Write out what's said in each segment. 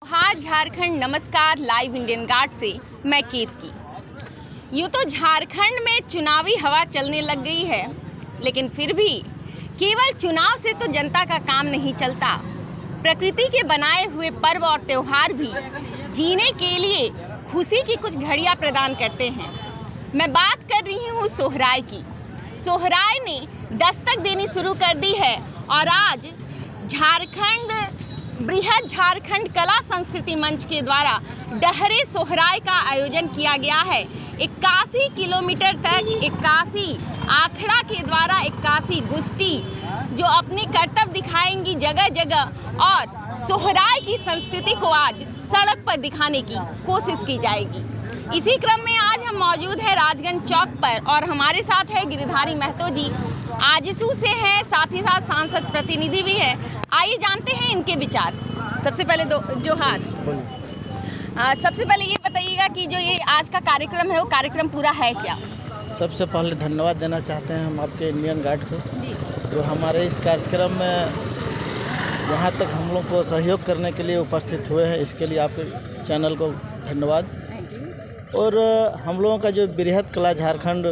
जोहार झारखंड, नमस्कार। Live Indian guard से मैं केतकी। यूँ तो झारखंड में चुनावी हवा चलने लग गई है, लेकिन फिर भी केवल चुनाव से तो जनता का काम नहीं चलता। प्रकृति के बनाए हुए पर्व और त्यौहार भी जीने के लिए खुशी की कुछ घड़ियां प्रदान करते हैं। मैं बात कर रही हूँ सोहराय की। सोहराय ने दस्तक देनी शुरू कर दी है और आज बृहद झारखंड कला संस्कृति मंच के द्वारा डहरे सोहराय का आयोजन किया गया है। 81 किलोमीटर तक 81 आखड़ा के द्वारा 81 गुष्टी जो अपने कर्तव्य दिखाएंगी जगह जगह, और सोहराय की संस्कृति को आज सड़क पर दिखाने की कोशिश की जाएगी। इसी क्रम में आज हम मौजूद हैं राजगंज चौक पर और हमारे साथ है गिरिधारी महतो जी, आजसू से हैं, साथ ही साथ सांसद प्रतिनिधि भी है। आइए जानते हैं इनके विचार। सबसे पहले जोहार। सबसे पहले ये बताइएगा कि जो ये आज का कार्यक्रम है वो कार्यक्रम पूरा है क्या? सबसे पहले धन्यवाद देना चाहते हैं हम आपके इंडियन गार्ड को, जो हमारे इस कार्यक्रम में यहाँ तक हम लोग को सहयोग करने के लिए उपस्थित हुए हैं। इसके लिए आपके चैनल को धन्यवाद। और हम लोगों का जो बृहद कला झारखंड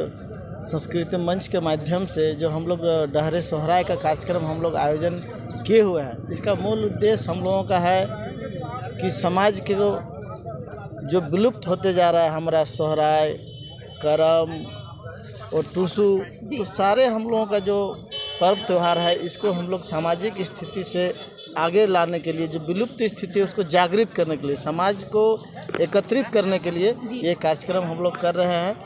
संस्कृति मंच के माध्यम से जो हम लोग डहरे सोहराय का कार्यक्रम हम लोग आयोजन किए हुए हैं, इसका मूल उद्देश्य हम लोगों का है कि समाज के जो विलुप्त होते जा रहा है हमारा सोहराय, करम और टूसू, तो सारे हम लोगों का जो पर्व त्यौहार है इसको हम लोग सामाजिक स्थिति से आगे लाने के लिए, जो विलुप्त स्थिति है उसको जागृत करने के लिए, समाज को एकत्रित करने के लिए ये कार्यक्रम हम लोग कर रहे हैं।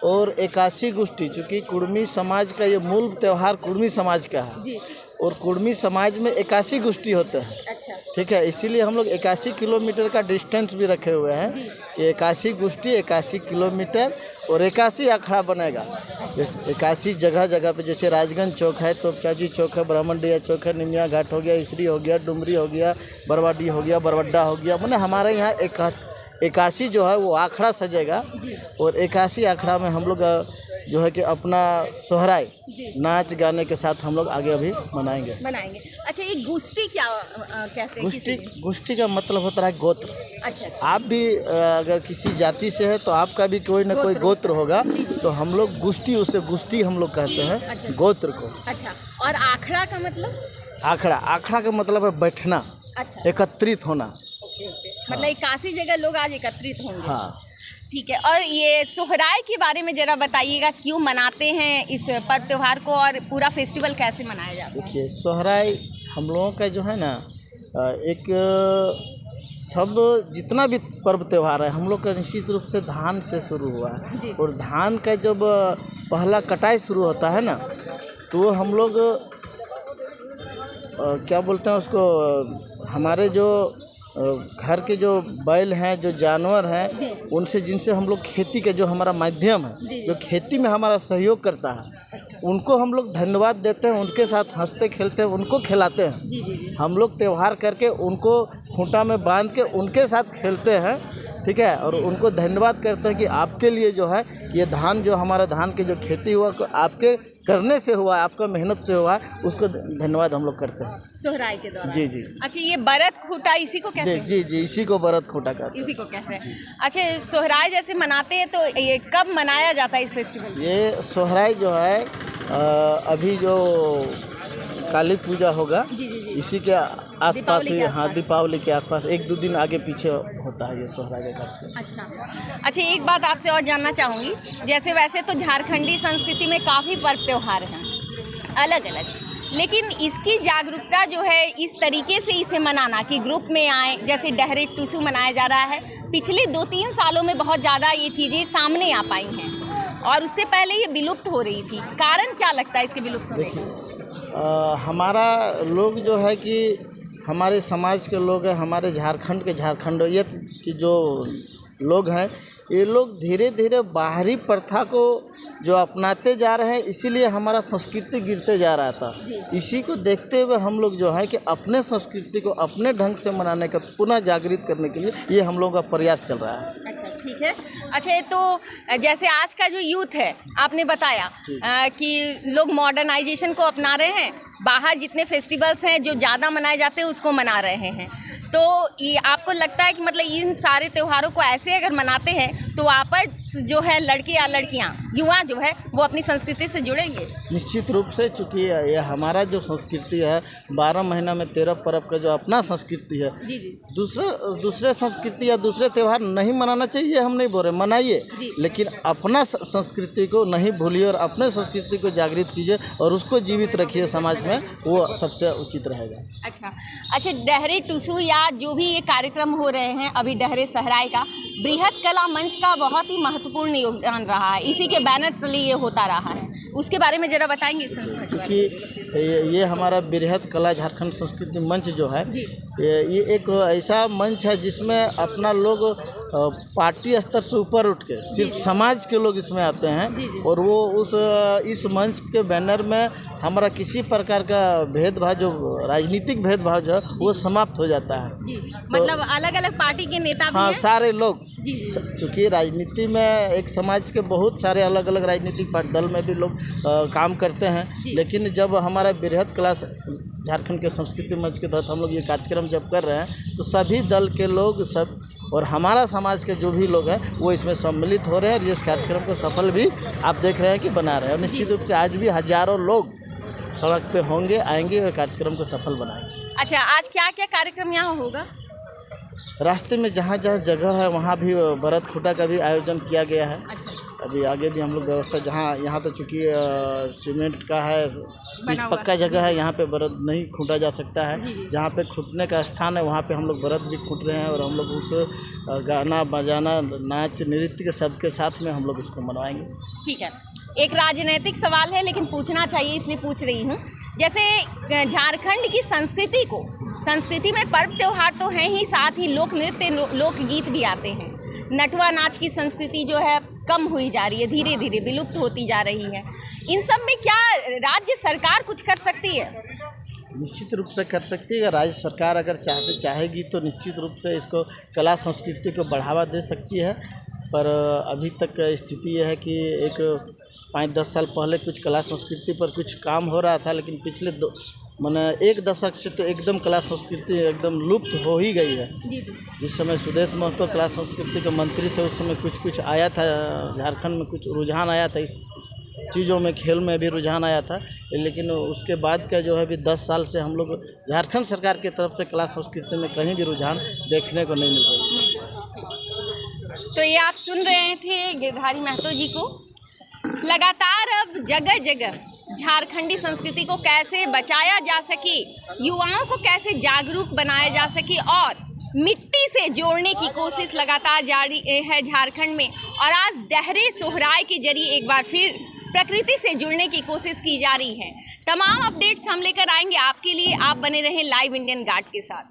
और 81 गुष्टी, चूँकि कुर्मी समाज का ये मूल त्यौहार कुर्मी समाज का है और कुर्मी समाज में 81 गुष्टी होते हैं। अच्छा। ठीक है, इसीलिए हम लोग 81 किलोमीटर का डिस्टेंस भी रखे हुए हैं कि 81 गुष्टी 81 किलोमीटर और 81 अखाड़ा बनेगा। जैसे 81 जगह जगह पे, जैसे राजगंज चौक है, तोपचाजी चौक है, ब्राह्मणडिया चौक है, निमिया घाट हो गया, इसरी हो गया, डुमरी हो गया, बरवाडी हो गया, बरवड्डा हो गया, मैंने हमारे यहाँ 81 जो है वो आखड़ा सजेगा। और 81 आखड़ा में हम लोग जो है कि अपना सोहराय नाच गाने के साथ हम लोग आगे अभी मनाएंगे। अच्छा, ये गुष्टी क्या कहते हैं? गुष्टी का मतलब होता है गोत्र। अच्छा। आप भी अगर किसी जाति से है तो आपका भी कोई ना कोई गोत्र होगा, तो हम लोग गुष्टी हम लोग कहते हैं। अच्छा। गोत्र को। अच्छा। और आखड़ा का मतलब? आखड़ा का मतलब है बैठना। अच्छा। एकत्रित होना। मतलब 81 जगह लोग आज एकत्रित होंगे। हाँ। ठीक है। और ये सोहराय के बारे में जरा बताइएगा, क्यों मनाते हैं इस पर्व त्यौहार को और पूरा फेस्टिवल कैसे मनाया जाता है? देखिए, सोहराय हम लोगों का जो है ना, एक सब जितना भी पर्व त्यौहार है हम लोग का निश्चित रूप से धान से शुरू हुआ है। और धान का जब पहला कटाई शुरू होता है ना, तो हम लोग क्या बोलते हैं उसको, हमारे जो घर के जो बैल हैं, जो जानवर हैं, उनसे जिनसे हम लोग खेती के जो हमारा माध्यम है, जो खेती में हमारा सहयोग करता है, उनको हम लोग धन्यवाद देते हैं, उनके साथ हंसते खेलते हैं, उनको खिलाते हैं। हम लोग त्यौहार करके उनको खूंटा में बांध के उनके साथ खेलते हैं। ठीक है। और उनको धन्यवाद करते हैं कि आपके लिए जो है ये धान, जो हमारा धान के जो खेती हुआ आपके करने से हुआ है, आपका मेहनत से हुआ है, उसको धन्यवाद हम लोग करते हैं सोहराय के दौरान। जी। अच्छा, ये बरत खूंटा इसी को कहते हैं? जी, इसी को बरत खूंटा कहते हैं। इसी को कहते हैं। अच्छा, सोहराय जैसे मनाते हैं तो ये कब मनाया जाता है इस फेस्टिवल? ये सोहराय जो है अभी जो काली पूजा होगा इसी के आसपास ही, हाँ, दीपावली के आसपास 1-2 दिन आगे पीछे होता है ये सोहराय का कार्यक्रम। अच्छा, एक बात आपसे और जानना चाहूँगी, जैसे वैसे तो झारखंडी संस्कृति में काफ़ी पर्व त्यौहार हैं अलग अलग, लेकिन इसकी जागरूकता जो है इस तरीके से इसे मनाना कि ग्रुप में आए, जैसे डहरे टूसू मनाया जा रहा है, पिछले 2-3 सालों में बहुत ज़्यादा ये चीज़ें सामने आ पाई हैं और उससे पहले ये विलुप्त हो रही थी। कारण क्या लगता है इसके विलुप्त होने का? हमारा लोग जो है कि हमारे समाज के लोग हैं, हमारे झारखंड के झारखंडोयत की जो लोग हैं, ये लोग धीरे धीरे बाहरी प्रथा को जो अपनाते जा रहे हैं, इसीलिए हमारा संस्कृति गिरते जा रहा था। इसी को देखते हुए हम लोग जो है कि अपने संस्कृति को अपने ढंग से मनाने का पुनः जागृत करने के लिए ये हम लोगों का प्रयास चल रहा है। अच्छा, ठीक है। अच्छा, तो जैसे आज का जो यूथ है, आपने बताया कि लोग मॉडर्नाइजेशन को अपना रहे हैं, बाहर जितने फेस्टिवल्स हैं जो ज़्यादा मनाए जाते हैं उसको मना रहे हैं, तो ये आपको लगता है कि मतलब इन सारे त्योहारों को ऐसे अगर मनाते हैं तो आपस जो है लड़के या लड़कियां युवा जो है वो अपनी संस्कृति से जुड़ेंगे? निश्चित रूप से, चूँकि ये हमारा जो संस्कृति है 12 महीना में 13 पर्व का जो अपना संस्कृति है, जी जी दूसरे संस्कृति या दूसरे त्यौहार नहीं मनाना चाहिए, हम नहीं बोल रहे, मनाइए, लेकिन अपना संस्कृति को नहीं भूलिए और अपने संस्कृति को जागृत कीजिए और उसको जीवित रखिए समाज में, वो सबसे उचित रहेगा। अच्छा, डहरे टुसू या जो भी ये कार्यक्रम हो रहे हैं अभी डहरे सहराय का, बृहत कला मंच का बहुत ही महत्वपूर्ण योगदान रहा है, इसी के बैनर तले ये होता रहा है, उसके बारे में जरा बताएंगे इस संस्था के बारे में? क्योंकि ये हमारा बृहत कला झारखंड संस्कृति मंच जो है, ये एक ऐसा मंच है जिसमें अपना लोग पार्टी स्तर से ऊपर उठ के सिर्फ समाज के लोग इसमें आते हैं और वो इस मंच के बैनर में हमारा किसी प्रकार का भेदभाव, जो राजनीतिक भेदभाव जो है वो समाप्त हो जाता है। मतलब अलग अलग पार्टी के नेता भी हाँ, हैं? सारे लोग, चूँकि राजनीति में एक समाज के बहुत सारे अलग अलग राजनीतिक दल में भी लोग काम करते हैं, लेकिन जब हमारा बृहत कला झारखंड के संस्कृति मंच के तहत हम लोग ये कार्यक्रम जब कर रहे हैं तो सभी दल के लोग सब और हमारा समाज के जो भी लोग हैं वो इसमें सम्मिलित हो रहे हैं और इस कार्यक्रम को सफल भी आप देख रहे हैं कि बना रहे हैं। और निश्चित रूप से आज भी हजारों लोग सड़क पे होंगे, आएंगे और कार्यक्रम को सफल बनाएंगे। अच्छा, आज क्या क्या कार्यक्रम यहाँ होगा? रास्ते में जहाँ जहाँ जगह है वहाँ भी भरत खूंटा का भी आयोजन किया गया है। अच्छा, अभी आगे भी हम लोग व्यवस्था, जहाँ यहाँ तो चूँकि सीमेंट का है, पक्का जगह है, यहाँ पे भरत नहीं खूंटा जा सकता है, जहाँ पे खूंटने का स्थान है वहाँ पे हम लोग भरत भी खूंट रहे हैं और हम लोग उस गाना बजाना नाच नृत्य के सबके साथ में हम लोग इसको मनवाएंगे। ठीक है, एक राजनीतिक सवाल है लेकिन पूछना चाहिए इसलिए पूछ रही हूँ। जैसे झारखंड की संस्कृति में पर्व त्योहार तो हैं ही, साथ ही लोक नृत्य लोकगीत भी आते हैं। नटवा नाच की संस्कृति जो है कम हुई जा रही है, धीरे धीरे विलुप्त होती जा रही है। इन सब में क्या राज्य सरकार कुछ कर सकती है? निश्चित रूप से कर सकती है। राज्य सरकार अगर चाहेगी तो निश्चित रूप से इसको कला संस्कृति को बढ़ावा दे सकती है, पर अभी तक स्थिति यह है कि एक 5-10 साल पहले कुछ कला संस्कृति पर कुछ काम हो रहा था, लेकिन पिछले एक दशक से तो एकदम कला संस्कृति एकदम लुप्त हो ही गई है। जिस समय सुदेश महतो कला संस्कृति के मंत्री थे उस समय कुछ आया था झारखंड में, कुछ रुझान आया था इस चीज़ों में, खेल में भी रुझान आया था, लेकिन उसके बाद का जो है अभी 10 साल से हम लोग झारखंड सरकार की तरफ से कला संस्कृति में कहीं भी रुझान देखने को नहीं मिल रही। तो ये आप सुन रहे थे गिरधारी महतो जी को। लगातार अब जगह जगह झारखंडी संस्कृति को कैसे बचाया जा सके, युवाओं को कैसे जागरूक बनाया जा सके और मिट्टी से जोड़ने की कोशिश लगातार जारी है झारखंड में। और आज डहरे सोहराय के जरिए एक बार फिर प्रकृति से जुड़ने की कोशिश की जा रही है। तमाम अपडेट्स हम लेकर आएंगे आपके लिए, आप बने रहें लाइव इंडियन गार्ड के साथ।